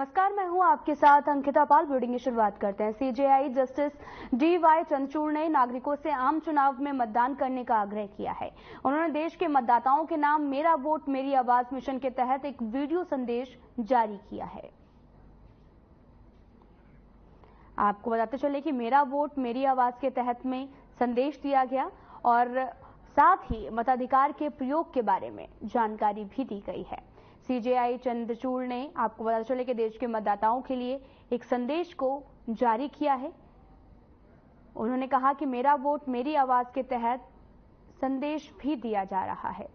नमस्कार, मैं हूं आपके साथ अंकिता पाल। ब्रीडिंग की शुरुआत करते हैं। CJI justice D.Y.. चंद्रचूड़ ने नागरिकों से आम चुनाव में मतदान करने का आग्रह किया है। उन्होंने देश के मतदाताओं के नाम मेरा वोट मेरी आवाज मिशन के तहत एक वीडियो संदेश जारी किया है। आपको बताते चले कि मेरा वोट मेरी आवाज के तहत में संदेश दिया गया और साथ ही मताधिकार के प्रयोग के बारे में जानकारी भी दी गई है। सीजेआई चंद्रचूड़ ने आपको बताते चले कि देश के मतदाताओं के लिए एक संदेश को जारी किया है। उन्होंने कहा कि मेरा वोट मेरी आवाज के तहत संदेश भी दिया जा रहा है।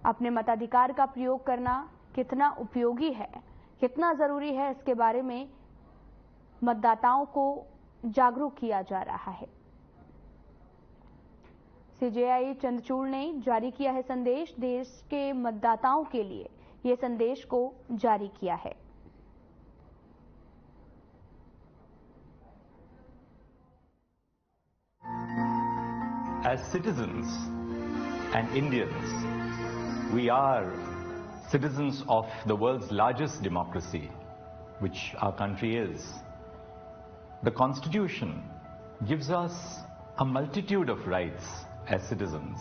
अपने मताधिकार का प्रयोग करना कितना उपयोगी है, कितना जरूरी है, इसके बारे में मतदाताओं को जागरूक किया जा रहा है। सीजेआई चंद्रचूड़ ने जारी किया है संदेश। देश के मतदाताओं के लिए ये संदेश को जारी किया है। As citizens and Indians, we are citizens of the world's largest democracy, which our country is. The Constitution gives us a multitude of rights as citizens,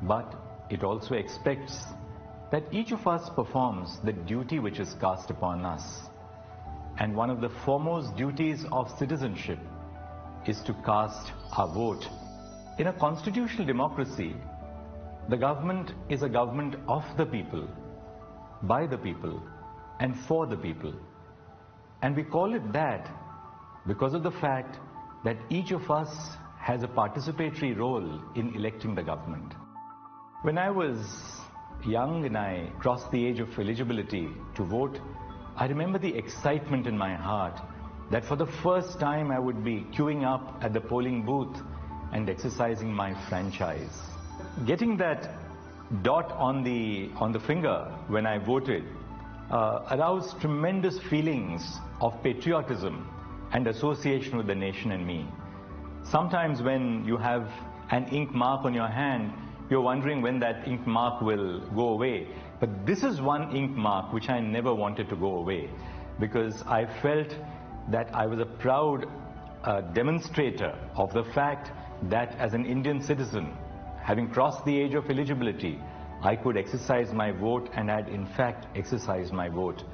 but it also expects that each of us performs the duty which is cast upon us. And one of the foremost duties of citizenship is to cast our vote. In a constitutional democracy, the government is a government of the people, by the people, and for the people. And we call it that because of the fact that each of us has a participatory role in electing the government. When I was young and I crossed the age of eligibility to vote, I remember the excitement in my heart that for the first time I would be queuing up at the polling booth and exercising my franchise. Getting that dot on the finger when I voted aroused tremendous feelings of patriotism and association with the nation and me. Sometimes when you have an ink mark on your hand, you're wondering when that ink mark will go away. But this is one ink mark which I never wanted to go away, because I felt that I was a proud demonstrator of the fact that as an Indian citizen, having crossed the age of eligibility, I could exercise my vote and had in fact exercised my vote.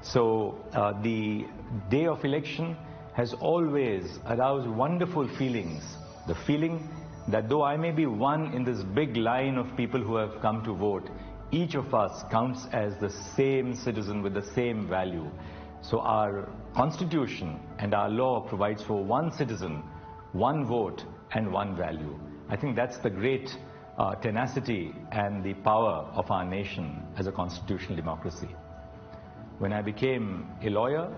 So the day of election has always aroused wonderful feelings. The feeling that though I may be one in this big line of people who have come to vote, each of us counts as the same citizen with the same value. So our constitution and our law provides for one citizen, one vote, and one value. I think that's the great tenacity and the power of our nation as a constitutional democracy. When I became a lawyer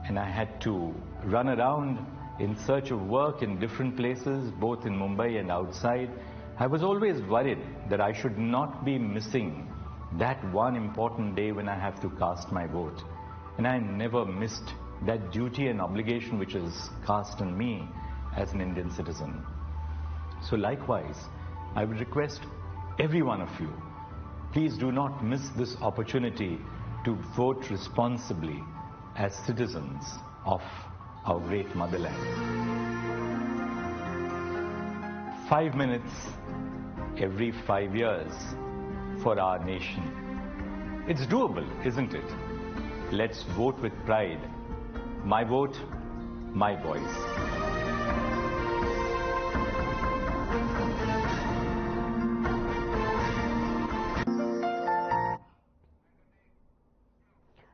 and I had to run around in search of work in different places, both in Mumbai and outside, I was always worried that I should not be missing that one important day when I have to cast my vote. And I never missed that duty and obligation which is cast on me as an Indian citizen. So likewise, I would request every one of you, please do not miss this opportunity to vote responsibly as citizens of our great motherland. 5 minutes every 5 years for our nation. It's doable, isn't it? Let's vote with pride. My vote, my voice.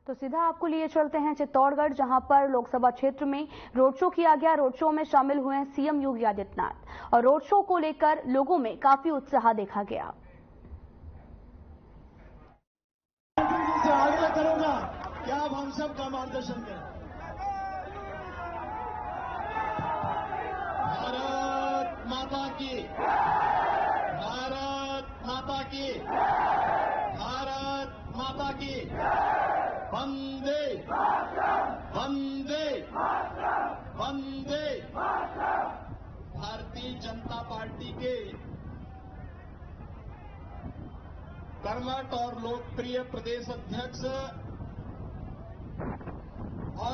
तो सीधा आपको लिए चलते हैं चित्तौड़गढ़, जहां पर लोकसभा क्षेत्र में रोड शो किया गया। रोड शो में शामिल हुए हैं सीएम योगी आदित्यनाथ और रोड शो को लेकर लोगों में काफी उत्साह देखा गया। आग्रह करूंगा कि आप हम सब का मार्गदर्शन करें। भारत माता की, भारत माता की, भारत माता की, वंदे वंदे वंदे। भारतीय जनता पार्टी के कर्मठ और लोकप्रिय प्रदेश अध्यक्ष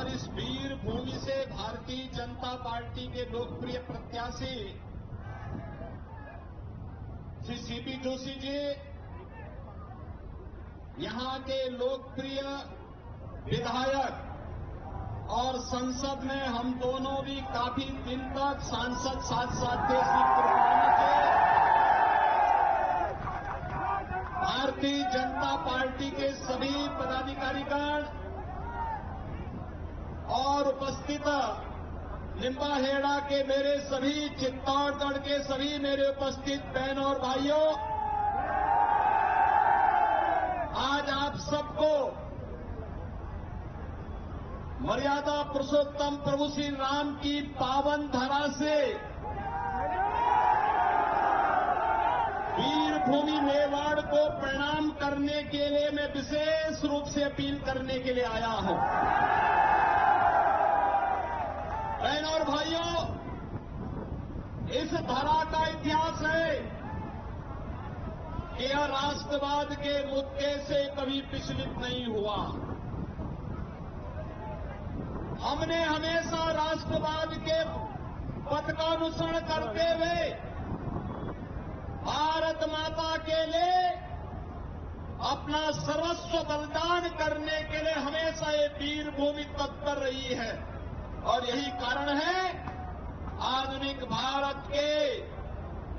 और इस वीर भूमि से भारतीय जनता पार्टी के लोकप्रिय प्रत्याशी श्री सीपी जोशी जी, यहां के लोकप्रिय विधायक और संसद में हम दोनों भी काफी दिन तक सांसद साथ साथ थे, श्री कृपाणा के भारतीय जनता पार्टी के सभी पदाधिकारीगण और उपस्थित लिंबाहेड़ा के मेरे सभी, चित्तौड़गढ़ के सभी मेरे उपस्थित बहनों और भाइयों, आज आप सबको मर्यादा पुरुषोत्तम प्रभु श्री राम की पावन धरा से वीर भूमि मेवाड़ को प्रणाम करने के लिए मैं विशेष रूप से अपील करने के लिए आया हूं। बहनों और भाइयों, इस धरा का इतिहास है कि यह राष्ट्रवाद के मुद्दे से कभी विचलित नहीं हुआ। हमने हमेशा राष्ट्रवाद के पथ का अनुसरण करते हुए भारत माता के लिए अपना सर्वस्व बलिदान करने के लिए हमेशा ये वीर भूमि तत्पर रही है। और यही कारण है आधुनिक भारत के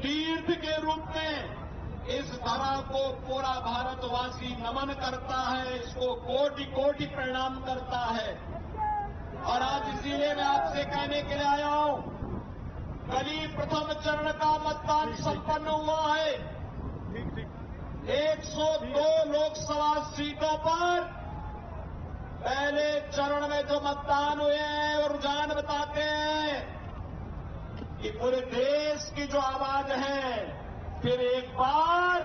तीर्थ के रूप में इस धरा को पूरा भारतवासी नमन करता है, इसको कोटि कोटि प्रणाम करता है। और आज इसीलिए मैं आपसे कहने के लिए आया हूं, कल ही प्रथम चरण का मतदान संपन्न हुआ है। 102 लोकसभा सीटों पर पहले चरण में जो मतदान हुए हैं और रुझान बताते हैं कि पूरे देश की जो आवाज है, फिर एक बार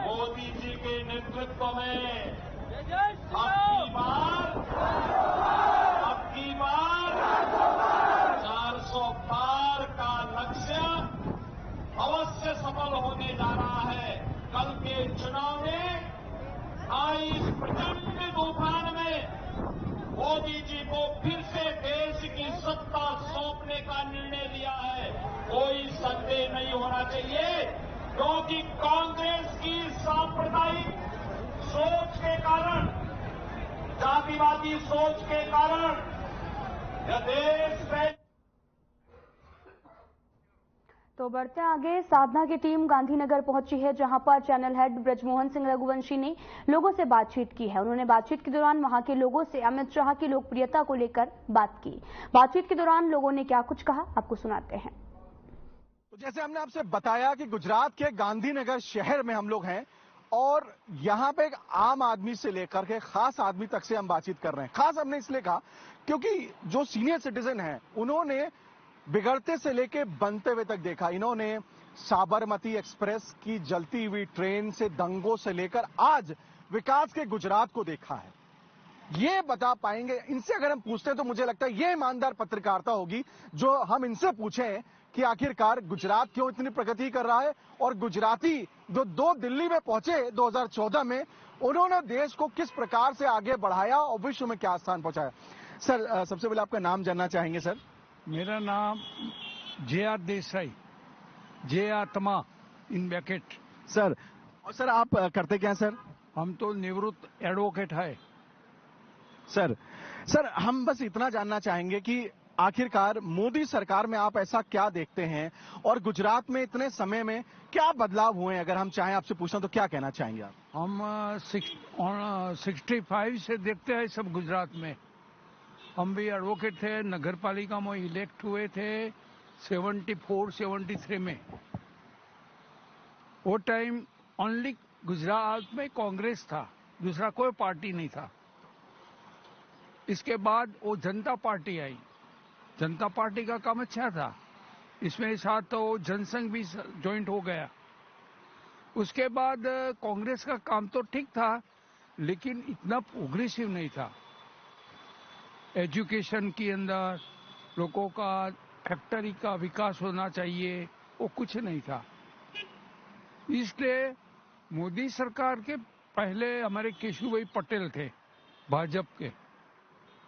मोदी जी के नेतृत्व में अब की बार 400 पार का लक्ष्य अवश्य सफल होने जा रहा है। कल के चुनाव में आई इस प्रचंड तूफान में मोदी जी को फिर से देश की सत्ता सौंपने का निर्णय लिया है, कोई संदेह नहीं होना चाहिए। क्योंकि कांग्रेस की सांप्रदायिक सोच के कारण, जातिवादी सोच के कारण यह देश में। तो बढ़ते आगे, साधना की टीम गांधीनगर पहुंची है, जहां पर चैनल हेड ब्रजमोहन सिंह रघुवंशी ने लोगों से बातचीत की है। उन्होंने बातचीत के दौरान वहां के लोगों से अमित शाह की लोकप्रियता को लेकर बात की। बातचीत के दौरान लोगों ने क्या कुछ कहा, आपको सुनाते हैं। तो जैसे हमने आपसे बताया कि गुजरात के गांधीनगर शहर में हम लोग हैं और यहाँ पे एक आम आदमी से लेकर के खास आदमी तक से हम बातचीत कर रहे हैं। खास हमने इसलिए कहा क्योंकि जो सीनियर सिटीजन हैं उन्होंने बिगड़ते से लेके बनते हुए तक देखा। इन्होंने साबरमती एक्सप्रेस की जलती हुई ट्रेन से दंगों से लेकर आज विकास के गुजरात को देखा है। ये बता पाएंगे, इनसे अगर हम पूछते हैं तो मुझे लगता है ये ईमानदार पत्रकारिता होगी जो हम इनसे पूछें कि आखिरकार गुजरात क्यों इतनी प्रगति कर रहा है। और गुजराती जो 2 दिल्ली में पहुंचे 2014 में, उन्होंने देश को किस प्रकार से आगे बढ़ाया और विश्व में क्या स्थान पहुंचाया। सर, सबसे पहले आपका नाम जानना चाहेंगे। सर, मेरा नाम जे.आर. देसाई, जे आत्मा इन ब्रैकेट। सर, और सर आप करते क्या हैं सर? हम तो निवृत्त एडवोकेट है। सर हम बस इतना जानना चाहेंगे कि आखिरकार मोदी सरकार में आप ऐसा क्या देखते हैं और गुजरात में इतने समय में क्या बदलाव हुए हैं? अगर हम चाहें आपसे पूछना तो क्या कहना चाहेंगे आप? हम 65 से देखते हैं सब गुजरात में। हम भी एडवोकेट थे, नगर पालिका में इलेक्ट हुए थे 74-73 में। वो टाइम ओनली गुजरात में कांग्रेस था, दूसरा कोई पार्टी नहीं था। इसके बाद वो जनता पार्टी आई। जनता पार्टी का काम अच्छा था, इसमें साथ तो जनसंघ भी ज्वाइंट हो गया। उसके बाद कांग्रेस का काम तो ठीक था लेकिन इतना प्रोग्रेसिव नहीं था। एजुकेशन के अंदर लोगों का फैक्ट्री का विकास होना चाहिए, वो कुछ नहीं था। इसलिए मोदी सरकार के पहले हमारे केशुभाई पटेल थे भाजपा के,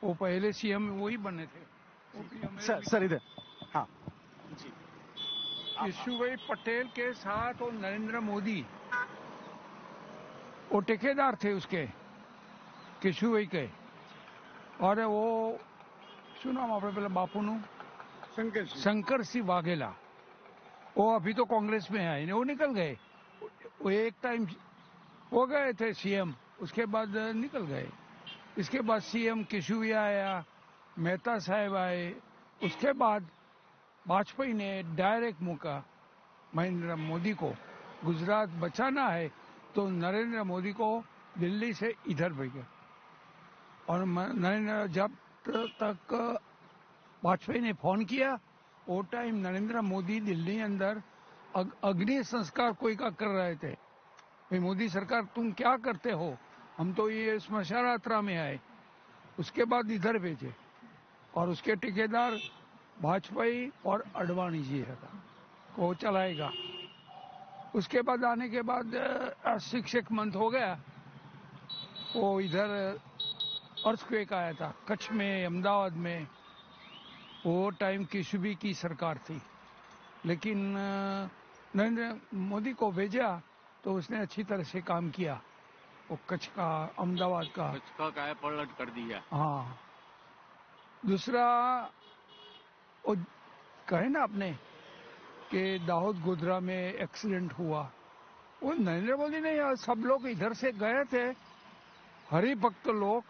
वो पहले सीएम वही बने थे। सर इधर, हाँ केशुभाई पटेल के साथ और नरेंद्र मोदी वो ठेकेदार थे उसके, केशुभाई के। और वो શું નામ આપણે પેલા બાપુનું, शंकर सिंह वाघेला, वो अभी तो कांग्रेस में है, वो निकल गए। वो एक टाइम हो गए थे सीएम, उसके बाद निकल गए। इसके बाद सीएम केशुभाई आया, मेहता साहब आए। उसके बाद वाजपेयी ने डायरेक्ट मौका नरेंद्र मोदी को गुजरात बचाना है तो नरेंद्र मोदी को दिल्ली से इधर भेजा। और नरेंद्र जब तक वाजपेयी ने फोन किया, वो टाइम नरेंद्र मोदी दिल्ली अंदर अग्नि संस्कार कोई का कर रहे थे। भाई मोदी सरकार तुम क्या करते हो, हम तो ये स्मशान यात्रा में आए। उसके बाद इधर भेजे और उसके ठेकेदार वाजपेयी और अडवाणी जी था, वो चलाएगा। उसके बाद आने के बाद शिक्षक मंथ हो गया, वो इधर अर्थक्वेक आया था कच्छ में, अहमदाबाद में। वो टाइम केशुभाई की सरकार थी, लेकिन नरेंद्र मोदी को भेजा तो उसने अच्छी तरह से काम किया। वो कच्छ का, अहमदाबाद का काया पलट कर दिया। हाँ। दूसरा वो कहे ना आपने कि दाहोद गोधरा में एक्सीडेंट हुआ, वो नरेंद्र मोदी ने, सब लोग इधर से गए थे, हरि भक्त लोग,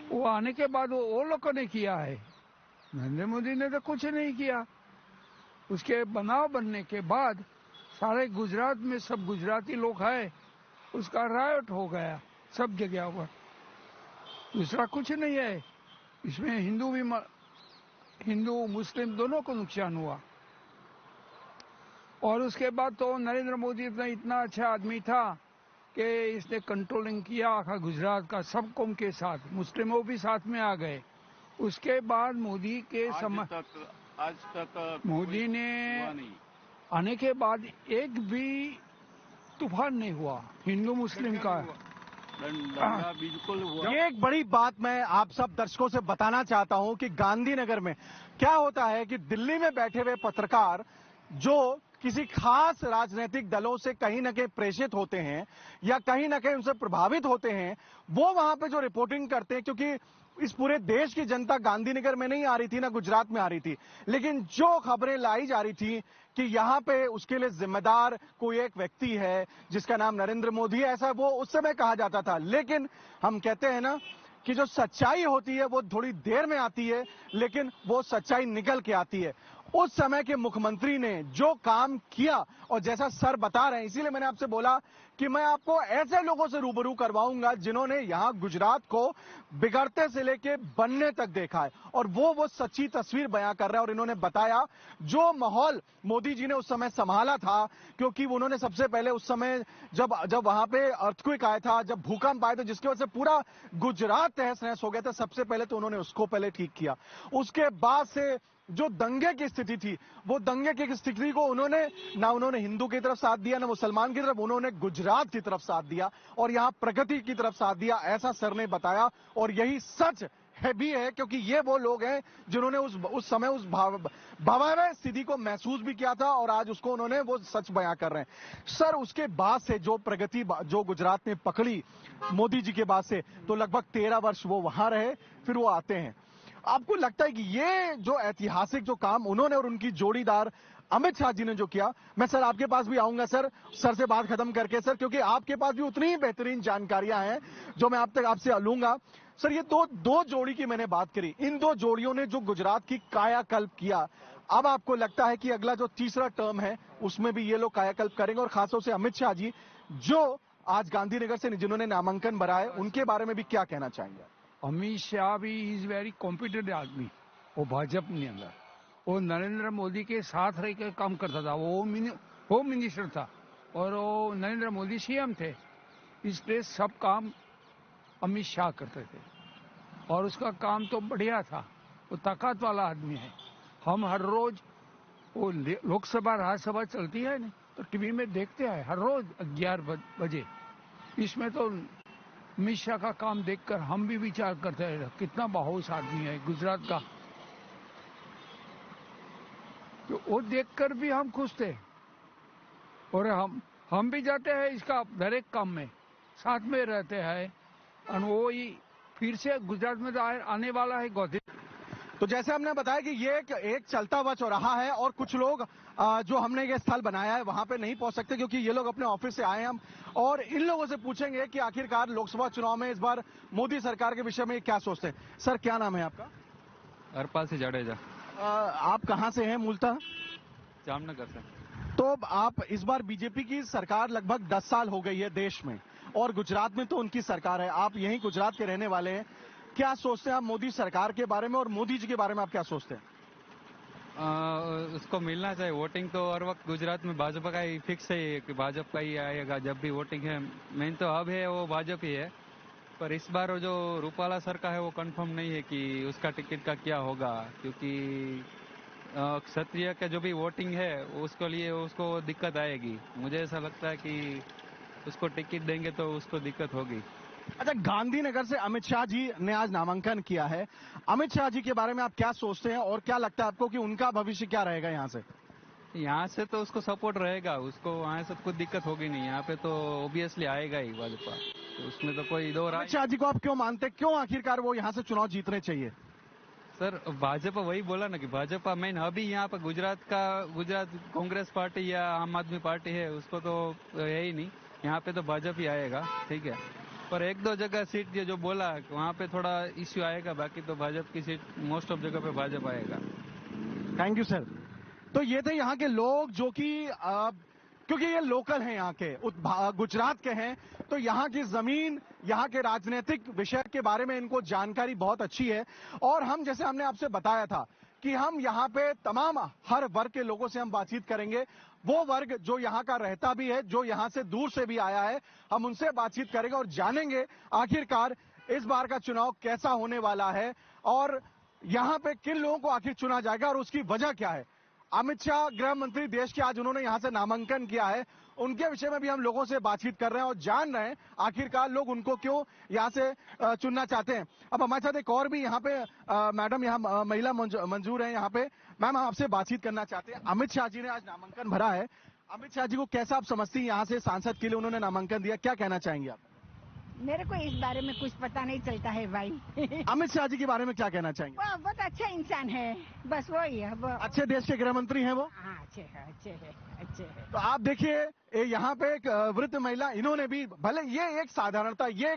वो आने के बाद वो लोगों ने किया है। नरेंद्र मोदी ने तो कुछ नहीं किया। उसके बनाव बनने के बाद सारे गुजरात में सब गुजराती लोग हैं, उसका रायट हो गया सब जगह पर। दूसरा कुछ नहीं है इसमें, हिंदू मुस्लिम दोनों को नुकसान हुआ। और उसके बाद तो नरेंद्र मोदी इतना अच्छा आदमी था कि इसने कंट्रोलिंग किया आखा गुजरात का, सब कौम के साथ, मुस्लिमों भी साथ में आ गए। उसके बाद मोदी के आज तक मोदी ने आने के बाद एक भी तूफान नहीं हुआ हिंदू मुस्लिम का। बिल्कुल हुआ। ये एक बड़ी बात मैं आप सब दर्शकों से बताना चाहता हूं कि गांधीनगर में क्या होता है कि दिल्ली में बैठे हुए पत्रकार जो किसी खास राजनीतिक दलों से कहीं ना कहीं प्रेषित होते हैं या कहीं ना कहीं उनसे प्रभावित होते हैं, वो वहां पे जो रिपोर्टिंग करते हैं, क्योंकि इस पूरे देश की जनता गांधीनगर में नहीं आ रही थी ना गुजरात में आ रही थी, लेकिन जो खबरें लाई जा रही थी कि यहां पे उसके लिए जिम्मेदार कोई एक व्यक्ति है जिसका नाम नरेंद्र मोदी है, ऐसा वो उस समय कहा जाता था। लेकिन हम कहते हैं ना कि जो सच्चाई होती है वो थोड़ी देर में आती है, लेकिन वो सच्चाई निकल के आती है। उस समय के मुख्यमंत्री ने जो काम किया और जैसा सर बता रहे हैं, इसीलिए मैंने आपसे बोला कि मैं आपको ऐसे लोगों से रूबरू करवाऊंगा जिन्होंने यहां गुजरात को बिगड़ते से लेके बनने तक देखा है और वो सच्ची तस्वीर बयां कर रहे हैं। और इन्होंने बताया जो माहौल मोदी जी ने उस समय संभाला था, क्योंकि उन्होंने सबसे पहले उस समय जब वहां पे अर्थक्वेक आया था, जब भूकंप आया था जिसकी वजह से पूरा गुजरात तहस नहस हो गया था, सबसे पहले तो उन्होंने उसको पहले ठीक किया। उसके बाद से जो दंगे की स्थिति थी, वो दंगे की स्थिति को उन्होंने हिंदू की तरफ साथ दिया, ना मुसलमान की तरफ, उन्होंने गुजरात की तरफ साथ दिया और यहां प्रगति की तरफ साथ दिया, ऐसा सर ने बताया। और यही सच है भी है, क्योंकि ये वो लोग हैं जिन्होंने उस समय उस भयावह स्थिति को महसूस भी किया था और आज उसको उन्होंने वो सच बयां कर रहे हैं। सर, उसके बाद से जो प्रगति जो गुजरात ने पकड़ी मोदी जी के बाद से, तो लगभग 13 वर्ष वो वहां रहे, फिर वो आते हैं। आपको लगता है कि ये जो ऐतिहासिक जो काम उन्होंने और उनकी जोड़ीदार अमित शाह जी ने जो किया, मैं सर आपके पास भी आऊंगा सर से बात खत्म करके सर, क्योंकि आपके पास भी उतनी ही बेहतरीन जानकारियां हैं जो मैं आपसे लूंगा। सर, ये दो जोड़ी की मैंने बात करी, इन दो जोड़ियों ने जो गुजरात की कायाकल्प किया, अब आपको लगता है कि अगला जो तीसरा टर्म है उसमें भी ये लोग कायाकल्प करेंगे? और खासतौर से अमित शाह जी जो आज गांधीनगर से जिन्होंने नामांकन भरा है, उनके बारे में भी क्या कहना चाहेंगे? अमित शाह भी इज वेरी कॉम्पिटेंट आदमी, वो भाजपा के अंदर, वो नरेंद्र मोदी के साथ रह कर काम करता था, वो होम मिनिस्टर था और वो नरेंद्र मोदी सीएम थे, इसलिए सब काम अमित शाह करते थे और उसका काम तो बढ़िया था। वो ताकत वाला आदमी है। हम हर रोज वो लोकसभा राज्यसभा चलती है ना, तो टीवी में देखते हैं हर रोज 11 बजे इसमें तो अमित शाह का काम देखकर हम भी विचार करते हैं कितना बाहुस आदमी है गुजरात का, तो वो देखकर भी हम खुश थे। और हम भी जाते हैं इसका हर एक काम में साथ में रहते हैं, और वो ही फिर से गुजरात में आने वाला है गौधी। तो जैसे हमने बताया कि ये एक चलता हुआ चौराहा है और कुछ लोग जो हमने ये स्थल बनाया है वहां पे नहीं पहुंच सकते क्योंकि ये लोग अपने ऑफिस से आए हैं। हम और इन लोगों से पूछेंगे कि आखिरकार लोकसभा चुनाव में इस बार मोदी सरकार के विषय में क्या सोचते हैं। सर, क्या नाम है आपका? हरपाल सिंह जडेजा। आप कहाँ से हैं मूलतः? जामनगर से। तो आप इस बार बीजेपी की सरकार लगभग 10 साल हो गई है देश में, और गुजरात में तो उनकी सरकार है। आप यहीं गुजरात के रहने वाले हैं, क्या सोचते हैं आप मोदी सरकार के बारे में और मोदी जी के बारे में आप क्या सोचते हैं? उसको मिलना चाहिए वोटिंग तो हर वक्त गुजरात में भाजपा का ही फिक्स है कि भाजपा ही आएगा जब भी वोटिंग है। मेन तो अब है वो भाजपा ही है, पर इस बार जो रूपाला सर का है वो कंफर्म नहीं है कि उसका टिकट का क्या होगा, क्योंकि क्षत्रिय का जो भी वोटिंग है उसके लिए उसको दिक्कत आएगी। मुझे ऐसा लगता है कि उसको टिकट देंगे तो उसको दिक्कत होगी। अच्छा, गांधीनगर से अमित शाह जी ने आज नामांकन किया है। अमित शाह जी के बारे में आप क्या सोचते हैं और क्या लगता है आपको कि उनका भविष्य क्या रहेगा यहाँ से? यहाँ से तो उसको सपोर्ट रहेगा, उसको वहाँ से कुछ दिक्कत होगी नहीं। यहाँ पे तो ऑब्वियसली आएगा ही भाजपा, तो उसमें तो कोई दो राय। अमित शाह जी को आप क्यों मानते, क्यों आखिरकार वो यहाँ से चुनाव जीतने चाहिए? सर, भाजपा वही बोला ना कि भाजपा मेन अभी यहाँ पर गुजरात कांग्रेस पार्टी या आम आदमी पार्टी है उसको तो है ही नहीं। यहाँ पे तो भाजपा ही आएगा, ठीक है। पर एक दो जगह सीट जो बोला वहाँ पे थोड़ा इश्यू आएगा, बाकी तो भाजपा की सीट मोस्ट ऑफ जगह पे भाजपा आएगा। Thank you sir. तो ये थे यहाँ के लोग जो कि क्योंकि ये लोकल हैं, यहाँ के गुजरात के हैं, तो यहाँ की जमीन, यहाँ के राजनीतिक विषय के बारे में इनको जानकारी बहुत अच्छी है। और हम जैसे हमने आपसे बताया था कि हम यहाँ पे तमाम हर वर्ग के लोगों से हम बातचीत करेंगे। वो वर्ग जो यहाँ का रहता भी है, जो यहाँ से दूर से भी आया है, हम उनसे बातचीत करेंगे और जानेंगे आखिरकार इस बार का चुनाव कैसा होने वाला है और यहाँ पे किन लोगों को आखिर चुना जाएगा और उसकी वजह क्या है। अमित शाह गृह मंत्री देश के, आज उन्होंने यहाँ से नामांकन किया है, उनके विषय में भी हम लोगों से बातचीत कर रहे हैं और जान रहे हैं आखिरकार लोग उनको क्यों यहाँ से चुनना चाहते हैं। अब हमारे साथ एक और भी यहाँ पे मैडम, यहाँ महिला मंजूर है यहाँ पे। मैम, आपसे बातचीत करना चाहते हैं। अमित शाह जी ने आज नामांकन भरा है, अमित शाह जी को कैसा आप समझती हैं? यहाँ से सांसद के लिए उन्होंने नामांकन दिया, क्या कहना चाहेंगे आप? मेरे को इस बारे में कुछ पता नहीं चलता है भाई। अमित शाह जी के बारे में क्या कहना चाहेंगे? वो बहुत अच्छा इंसान है, बस वही है। अच्छे देश के गृह मंत्री हैं वो? हाँ, अच्छे है। तो आप देखिए यहाँ पे एक वृद्ध महिला, इन्होंने भी, भले ये एक साधारणता, ये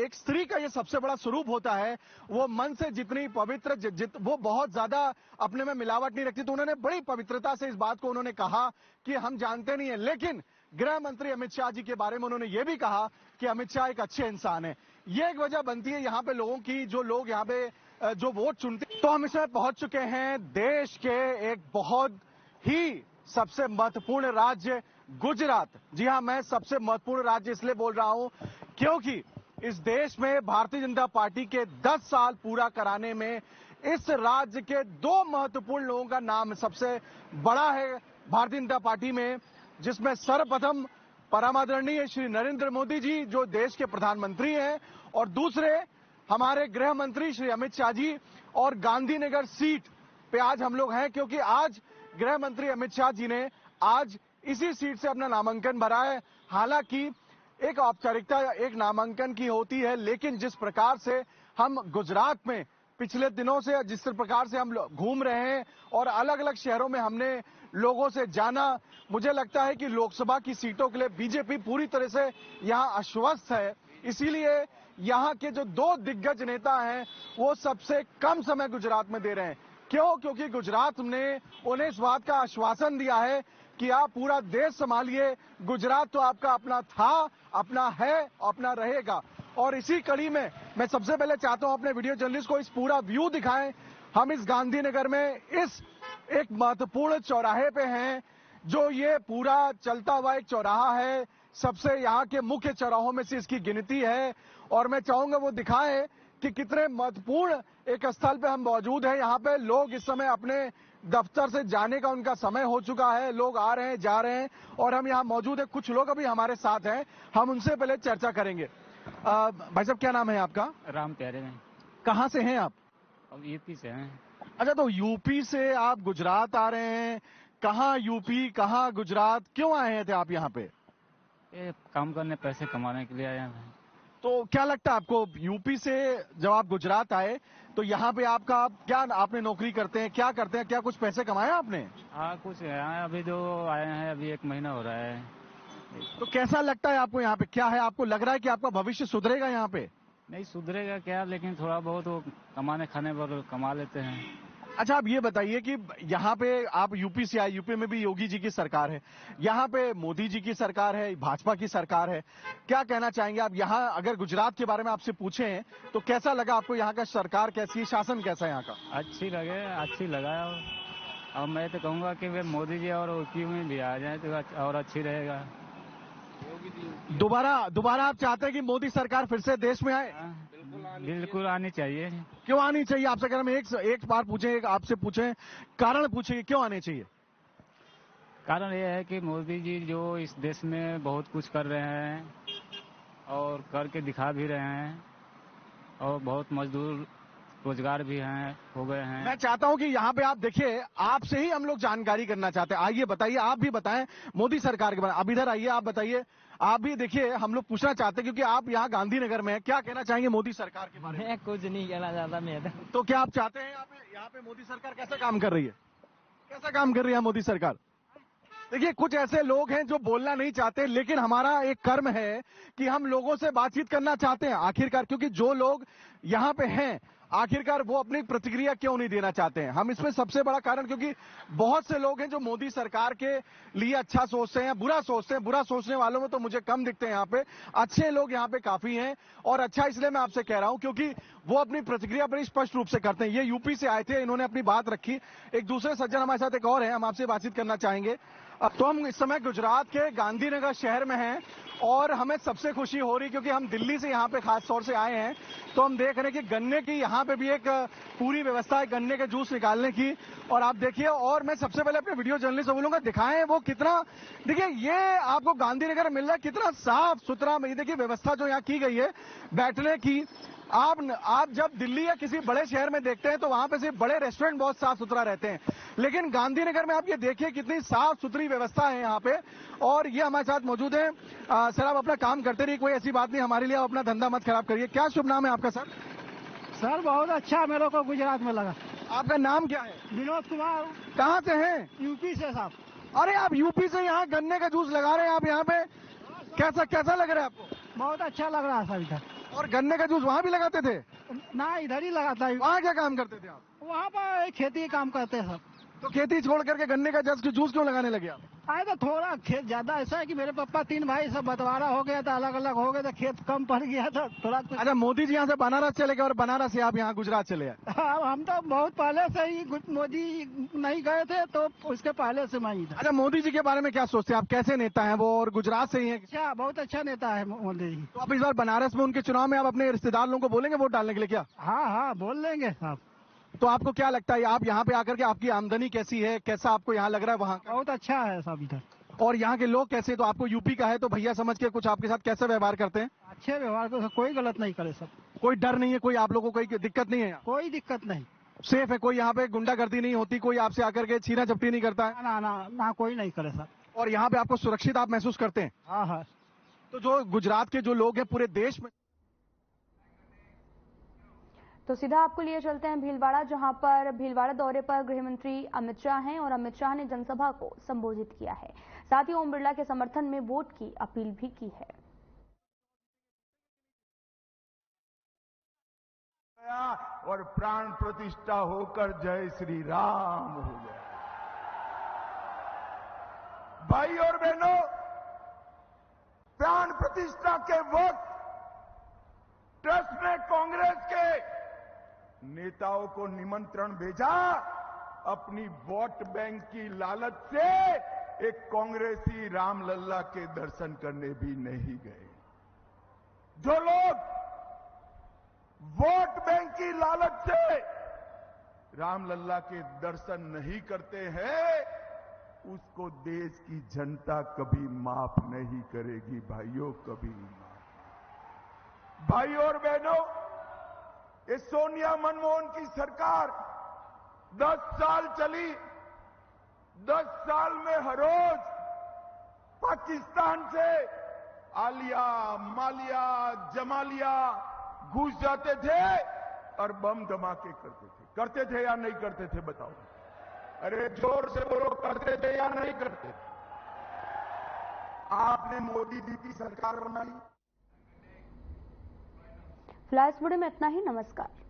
एक स्त्री का ये सबसे बड़ा स्वरूप होता है। वो मन से जितनी पवित्र, वो बहुत ज्यादा अपने में मिलावट नहीं रखती, तो उन्होंने बड़ी पवित्रता से इस बात को उन्होंने कहा कि हम जानते नहीं है, लेकिन गृह मंत्री अमित शाह जी के बारे में उन्होंने ये भी कहा कि अमित शाह एक अच्छे इंसान है। ये एक वजह बनती है यहाँ पे लोगों की, जो लोग यहाँ पे जो वोट चुनते। तो हम इसमें पहुंच चुके हैं देश के एक बहुत ही सबसे महत्वपूर्ण राज्य गुजरात। जी हाँ, मैं सबसे महत्वपूर्ण राज्य इसलिए बोल रहा हूं क्योंकि इस देश में भारतीय जनता पार्टी के 10 साल पूरा कराने में इस राज्य के दो महत्वपूर्ण लोगों का नाम सबसे बड़ा है भारतीय जनता पार्टी में, जिसमें सर्वप्रथम परमादरणीय श्री नरेंद्र मोदी जी जो देश के प्रधानमंत्री हैं, और दूसरे हमारे गृह मंत्री श्री अमित शाह जी। और गांधीनगर सीट पे आज हम लोग हैं क्योंकि आज गृह मंत्री अमित शाह जी ने आज इसी सीट से अपना नामांकन भरा है। हालांकि एक औपचारिकता एक नामांकन की होती है, लेकिन जिस प्रकार से हम गुजरात में पिछले दिनों से जिस प्रकार से हम घूम रहे हैं और अलग अलग शहरों में हमने लोगों से जाना, मुझे लगता है कि लोकसभा की सीटों के लिए बीजेपी पूरी तरह से यहां आश्वस्त है। इसीलिए यहां के जो दो दिग्गज नेता हैं वो सबसे कम समय गुजरात में दे रहे हैं। क्यों? क्योंकि गुजरात ने उन्हें इस बात का आश्वासन दिया है कि आप पूरा देश संभालिए, गुजरात तो आपका अपना था, अपना है, अपना रहेगा। और इसी कड़ी में मैं सबसे पहले चाहता हूं अपने वीडियो जर्नलिस्ट को इस पूरा व्यू दिखाएं। हम इस गांधीनगर में इस एक महत्वपूर्ण चौराहे पे हैं, जो ये पूरा चलता हुआ एक चौराहा है, सबसे यहाँ के मुख्य चौराहों में से इसकी गिनती है। और मैं चाहूंगा वो दिखाएं कि कितने महत्वपूर्ण एक स्थल पे हम मौजूद हैं। यहाँ पे लोग इस समय अपने दफ्तर से जाने का उनका समय हो चुका है। लोग आ रहे हैं, जा रहे हैं और हम यहाँ मौजूद हैं। कुछ लोग अभी हमारे साथ हैं, हम उनसे पहले चर्चा करेंगे। भाई साहब, क्या नाम है आपका? राम प्यारे में। कहाँ से हैं आप? अब यूपी से हैं। अच्छा, तो यूपी से आप गुजरात आ रहे हैं। कहाँ यूपी, कहाँ गुजरात, क्यों आए थे आप यहाँ पे? ये काम करने, पैसे कमाने के लिए आया हैं। तो क्या लगता है आपको, यूपी से जब आप गुजरात आए तो यहाँ पे आपका क्या, आपने नौकरी करते हैं, क्या करते हैं, क्या कुछ पैसे कमाए आपने? हाँ, कुछ है। अभी जो आए हैं, अभी 1 महीना हो रहा है। तो कैसा लगता है आपको यहाँ पे? क्या है, आपको लग रहा है कि आपका भविष्य सुधरेगा यहाँ पे? नहीं सुधरेगा क्या, लेकिन थोड़ा बहुत वो कमाने खाने पर कमा लेते हैं। अच्छा, आप ये बताइए कि यहाँ पे आप यूपी से आए, यूपी में भी योगी जी की सरकार है, यहाँ पे मोदी जी की सरकार है, भाजपा की सरकार है। क्या कहना चाहेंगे आप? यहाँ अगर गुजरात के बारे में आपसे पूछें तो कैसा लगा आपको? यहाँ का सरकार कैसी है, शासन कैसा है यहाँ का? अच्छी लगा। और मैं तो कहूँगा कि वे मोदी जी और यूपी में भी आ जाए तो और अच्छी रहेगा। दोबारा आप चाहते हैं कि मोदी सरकार फिर से देश में आए? बिल्कुल आनी चाहिए। क्यों आनी चाहिए आपसे? अगर हम एक बार पूछें, आपसे पूछें, कारण पूछें, क्यों आने चाहिए? कारण ये है कि मोदी जी जो इस देश में बहुत कुछ कर रहे हैं और करके दिखा भी रहे हैं, और बहुत मजदूर रोजगार भी हैं, हो गए हैं। मैं चाहता हूं कि यहाँ पे आप देखिए, आपसे ही हम लोग जानकारी करना चाहते हैं। आइए बताइए, आप भी बताएं मोदी सरकार के बारे में। अब इधर आइए, आप बताइए, आप भी देखिए, हम लोग पूछना चाहते हैं क्योंकि आप यहाँ गांधीनगर में हैं। क्या कहना चाहेंगे मोदी सरकार के बारे में? मैं कुछ नहीं कहना चाहता मैं तो क्या आप चाहते हैं यहाँ पे मोदी सरकार कैसा काम कर रही है? कैसा काम कर रही है मोदी सरकार? देखिए, कुछ ऐसे लोग हैं जो बोलना नहीं चाहते, लेकिन हमारा एक कर्म है कि हम लोगों से बातचीत करना चाहते हैं आखिरकार, क्योंकि जो लोग यहाँ पे हैं आखिरकार वो अपनी प्रतिक्रिया क्यों नहीं देना चाहते हैं। हम इसमें सबसे बड़ा कारण, क्योंकि बहुत से लोग हैं जो मोदी सरकार के लिए अच्छा सोचते हैं, बुरा सोचते हैं। बुरा सोचने वालों में तो मुझे कम दिखते हैं यहाँ पे, अच्छे लोग यहाँ पे काफी हैं। और अच्छा इसलिए मैं आपसे कह रहा हूं क्योंकि वो अपनी प्रतिक्रिया बड़ी स्पष्ट रूप से करते हैं। ये यूपी से आए थे, इन्होंने अपनी बात रखी। एक दूसरे सज्जन हमारे साथ एक और है, हम आपसे बातचीत करना चाहेंगे। तो हम इस समय गुजरात के गांधीनगर शहर में हैं और हमें सबसे खुशी हो रही क्योंकि हम दिल्ली से यहाँ पे खास तौर से आए हैं। तो हम देख रहे हैं कि गन्ने की यहाँ पे भी एक पूरी व्यवस्था है गन्ने के जूस निकालने की। और आप देखिए, और मैं सबसे पहले अपने वीडियो जर्नलिस्ट से बोलूंगा, दिखाएं वो कितना, देखिए ये आपको गांधीनगर मिल रहा है, कितना साफ सुथरा। देखिए व्यवस्था जो यहाँ की गई है बैठने की, आप जब दिल्ली या किसी बड़े शहर में देखते हैं तो वहां पे सिर्फ बड़े रेस्टोरेंट बहुत साफ सुथरा रहते हैं, लेकिन गांधीनगर में आप ये देखिए कितनी साफ सुथरी व्यवस्था है यहाँ पे। और ये हमारे साथ मौजूद है। सर, आप अपना काम करते रहिए, कोई ऐसी बात नहीं, हमारे लिए आप अपना धंधा मत खराब करिए। क्या शुभ नाम है आपका सर? सर बहुत अच्छा मेरे को गुजरात में लगा। आपका नाम क्या है? विनोद कुमार। कहाँ से हैं? यूपी से साहब। अरे आप यूपी से यहाँ गन्ने का जूस लगा रहे हैं आप यहाँ पे, कैसा लग रहा है आपको? बहुत अच्छा लग रहा है सर इधर। और गन्ने का जूस वहाँ भी लगाते थे? ना, इधर ही लगाता है। वहाँ क्या काम करते थे आप? वहाँ पर खेती काम करते हैं सब। तो खेती छोड़ करके गन्ने का जूस क्यों लगाने लगे आप? आए तो थोड़ा खेत ज्यादा ऐसा है कि मेरे पापा 3 भाई सब बंटवारा हो गया था, अलग अलग हो गए तो खेत कम पड़ गया था थोड़ा। अच्छा, मोदी जी यहाँ से बनारस चले गए और बनारस से आप यहाँ गुजरात चले आए? हम तो बहुत पहले से ही, मोदी नहीं गए थे तो उसके पहले से मैं ही था। अच्छा, मोदी जी के बारे में क्या सोचते हैं आप? कैसे नेता हैं वो और गुजरात से ही हैं? अच्छा, बहुत अच्छा नेता है मोदी जी। तो आप इस बार बनारस में उनके चुनाव में आप अपने रिश्तेदार लोगों को बोलेंगे वोट डालने के लिए क्या? हाँ बोल लेंगे साहब। तो आपको क्या लगता है, आप यहाँ पे आकर के आपकी आमदनी कैसी है, कैसा आपको यहाँ लग रहा है वहाँ? बहुत अच्छा है सब इधर। और यहाँ के लोग कैसे? तो आपको यूपी का है तो भैया समझ के कुछ आपके साथ कैसे व्यवहार करते हैं? अच्छे व्यवहार को, कोई गलत नहीं करे सब। कोई डर नहीं है? कोई आप लोगों को कोई दिक्कत नहीं है यहाँ? कोई दिक्कत नहीं, सेफ है? कोई यहाँ पे गुंडागर्दी नहीं होती? कोई आपसे आकर के छीना झपटी नहीं करता है? ना कोई नहीं करे सर। और यहाँ पे आपको सुरक्षित आप महसूस करते हैं? हाँ। तो जो गुजरात के जो लोग हैं पूरे देश में। तो सीधा आपको लिए चलते हैं भीलवाड़ा, जहां पर भीलवाड़ा दौरे पर गृह मंत्री अमित शाह हैं और अमित शाह ने जनसभा को संबोधित किया है। साथ ही ओम बिरला के समर्थन में वोट की अपील भी की है। और प्राण प्रतिष्ठा होकर जय श्री राम हो गया। भाई और बहनों, प्राण प्रतिष्ठा के वक्त ट्रस्ट ने कांग्रेस के नेताओं को निमंत्रण भेजा। अपनी वोट बैंक की लालच से एक कांग्रेसी रामलल्ला के दर्शन करने भी नहीं गए। जो लोग वोट बैंक की लालच से रामलल्ला के दर्शन नहीं करते हैं, उसको देश की जनता कभी माफ नहीं करेगी भाइयों, कभी माफ। भाइयों और बहनों, ये सोनिया मनमोहन की सरकार 10 साल चली। 10 साल में हर रोज पाकिस्तान से आलिया, मालिया, जमालिया घुस जाते थे और बम धमाके करते थे या नहीं करते थे बताओ? अरे जोर से बोलो, करते थे या नहीं करते? आपने मोदी जी की सरकार बनाई। फ्लैश बुलेटिन में इतना ही। नमस्कार।